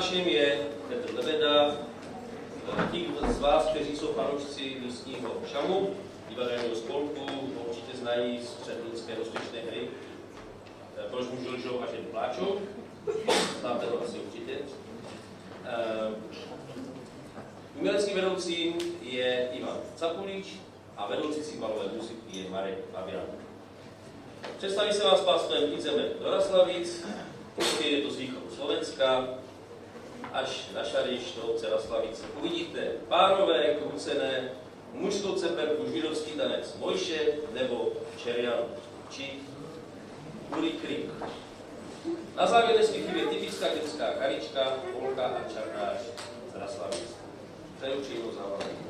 Tomášem je Petr Lebeda. Ti z vás, kteří jsou fanoušci místního ŠAMu, divadelního spolku, určitě znají z předlidské rozličné hry Proč muži lžou a ženy pláčou. Znáte to asi určitě. Uměleckým vedoucím je Ivan Capulíč a vedoucí symbolové muziky je Marek Fabian. Představí se vás pásmem Jdeme do Raslavic, je to z východu Slovenska, až na Šariš do obce Raslavice. Uvidíte párové, krucené, mužskou ceperku, židovský tanec Mojše nebo Čerian, či Kuli Krik. Na závěr nesmí chybět typická dětská karička, polka a čarnář z Raslavic. Přeju příjemnou zábavu.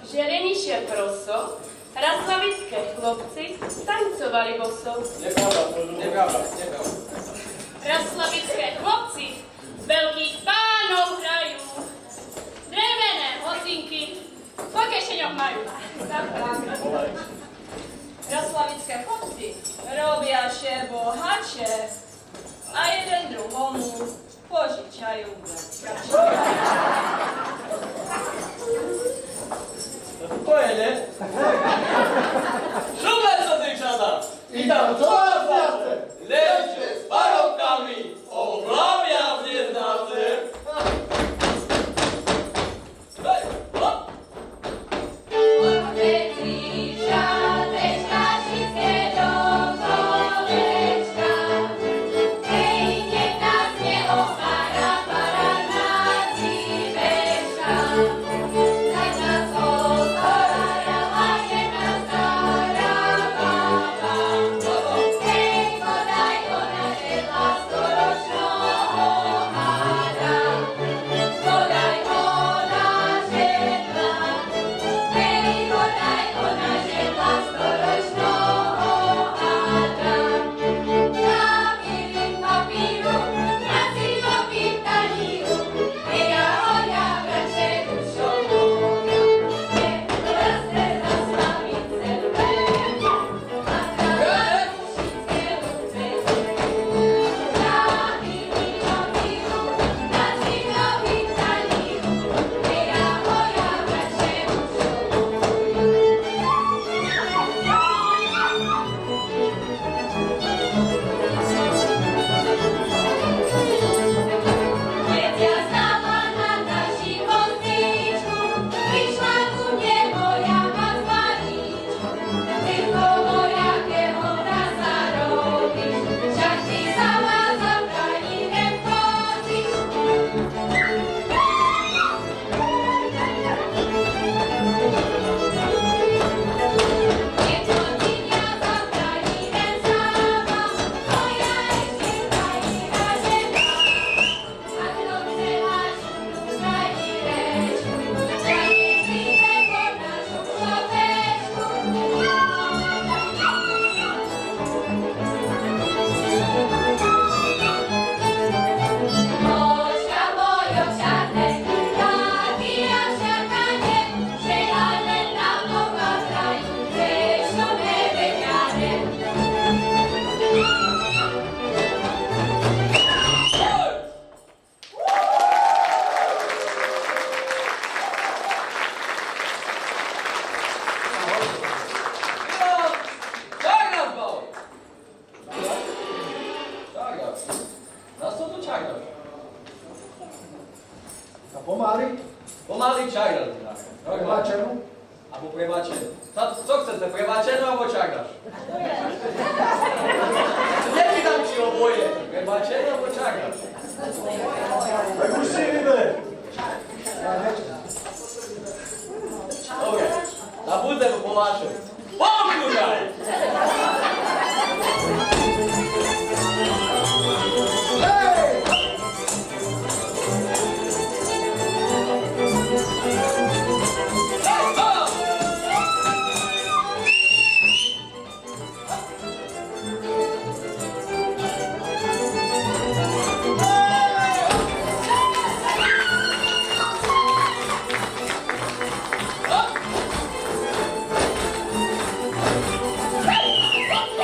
Želenišie proso, raslavické chlopci tancovali boso. Nepravda. Raslavické chlopci veľkých pánov hrajú. Drevené hocinky po kešeňoch majú. Raslavické chlopci robia še bohače a jeden druhomu požičajú bračka. To je, ne? Šumec sa dievčatá! Vítam, co vás znáte? Levče s parobkami, oblavia v neznáce. Hej, hop! Pomaly čagraš. Prebačenú? Abo prebačenú. Co chcete, prebačenú alebo čagraš? Nepýtam, či oboje. Prebačenú alebo čagraš? Tak už si vyber. Dobre, na budeme po vašom. Pomkúšaj! Hey!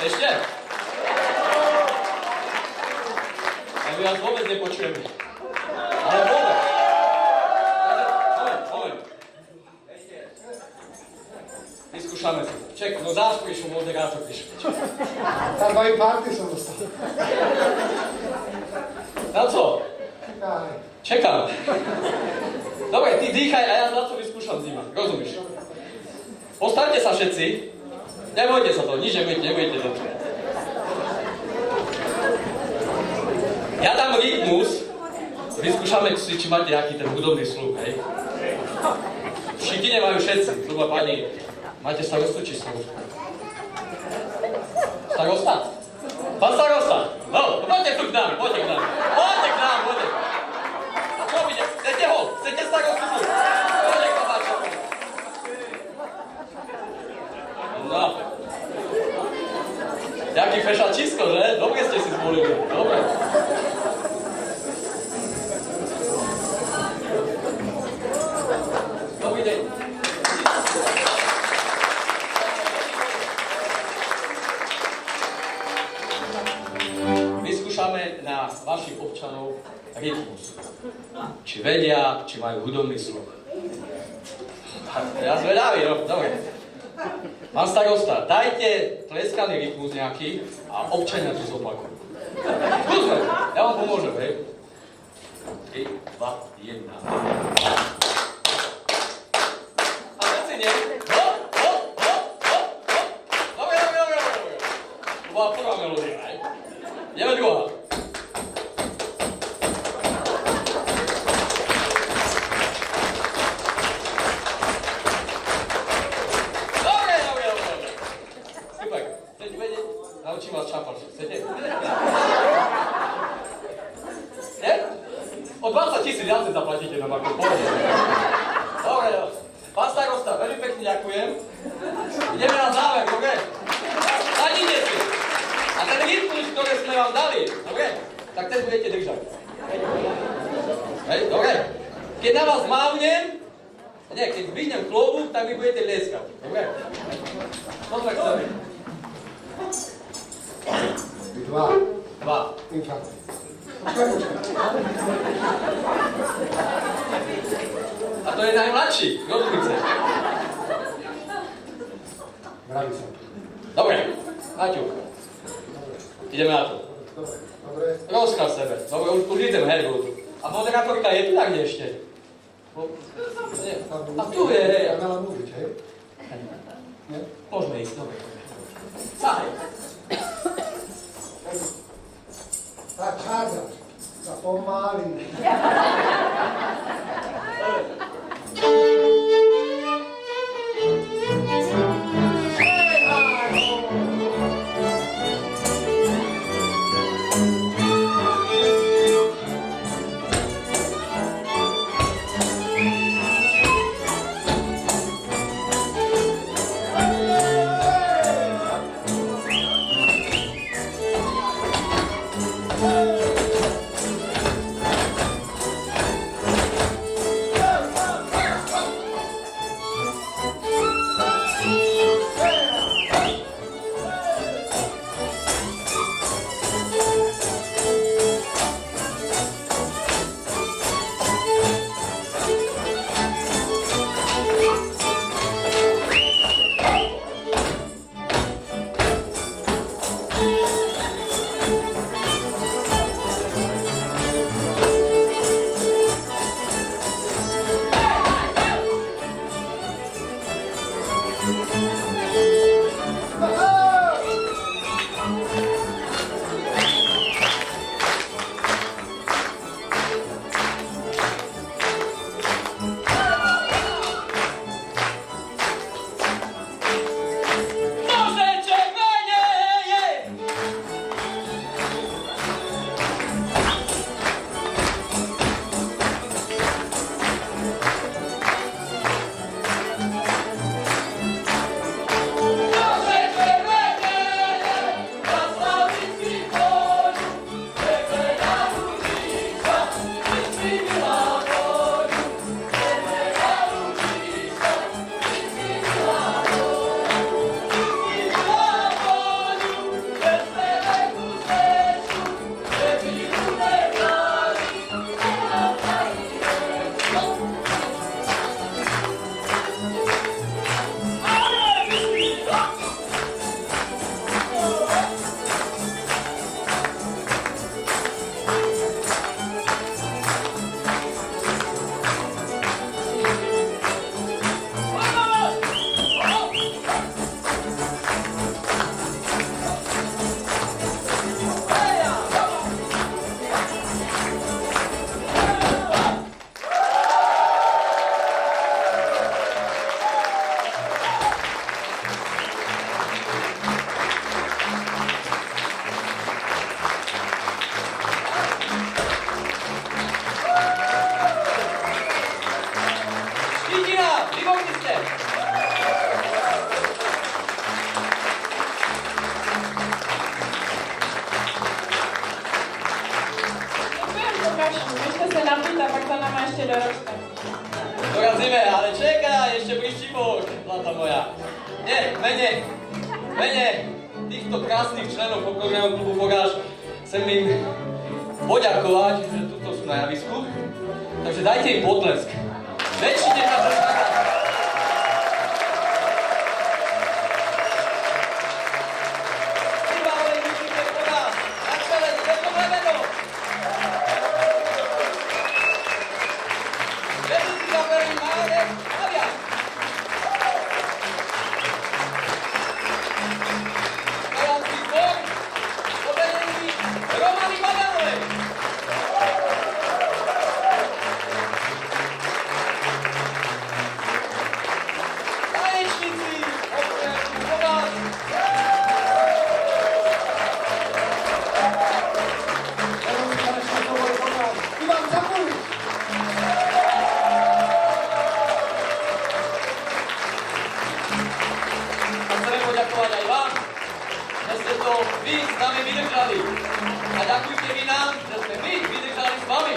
Ešte? A my vás vôbec nepočujeme. Ale vôbec. Moment. Vyskúšame si. Ček, no dáš prišiel, moderátor prišiel. Tam aj party som dostal. Na co? Čakaj. Čekám. Dobre, ty dýchaj a ja na to vyskúšam zima. Rozumíš? Postavte sa všetci. Nebojte sa to, nič nebojte to. Ja dám rytmus. Vyskúšame, či máte aký ten hudobný sluch, hej? Všiky nemajú všetci. Ľuba pani, máte starostu či sluch? Starosta? Pán starosta! No, poďte tu k nám, poďte k nám. Poďte k nám, poďte. A čo robíte? Chcete ho? Chcete starostu tu? Poďte k vám, no. Jaký fešačisko, že? Dobre ste si zvolili. Dobre. Dobrý deň. Vyskúšame na vašich občanov rytmus. Či vedia, či majú hudobný sluch. Ja zvedavý, no, dobre. Pán starosta, dajte tleskaný rytmus nejaký a občania to zopakujú. Skúsme, ja vám pomôžem, hej. 3, 2, 1. A všetci nie? Dobre. To bola prvá melódia, hej. Ideme druhá. Naučím vás čapač. Chcete? Nie? O 20 000 viacej zaplatíte nám ako pohode. Dobre, pán starosta, veľmi pekne ďakujem. Ideme na záver, dobre? Sadnite si. A ten rytmus, ktorý sme vám dali, dobre? Tak ten budete držať. Hej, dobre? Keď na vás mávnem, keď vyhnem klobúk, tak vy budete lieskať. Dobre? To sme chceli. 2. Infant. A to je najmladší, rozumíte? Mraví sa. Dobre, Maťu. Ideme na to. Dobre. Rozkaz sebe. Dobre, už idem, hej, tu. A moderátorka je tu tak kde ešte? A tu je, hej. Ja mala mluviť, hej? Nie? Môžeme ísť, dobre. Sahaj. Tak hádzaš. Sa pomáli. Výborní ste! Ďakujem, Lukášu. Ešte sa napýta, pak za nama ešte doroste. Dorazíme, ale čekaj, ešte blížší bok, zlata moja. Nie, mene týchto krásnych členov folklórneho klubu Fogáš chcem im poďakovať, že tuto sú na javisku. Takže dajte im potlesk. Väčší deň na to. Ivan Capulič. Chceme poďakovať aj vám, že ste to vy s nami vydržali. A ďakujte vy nám, že sme my vydržali s vami.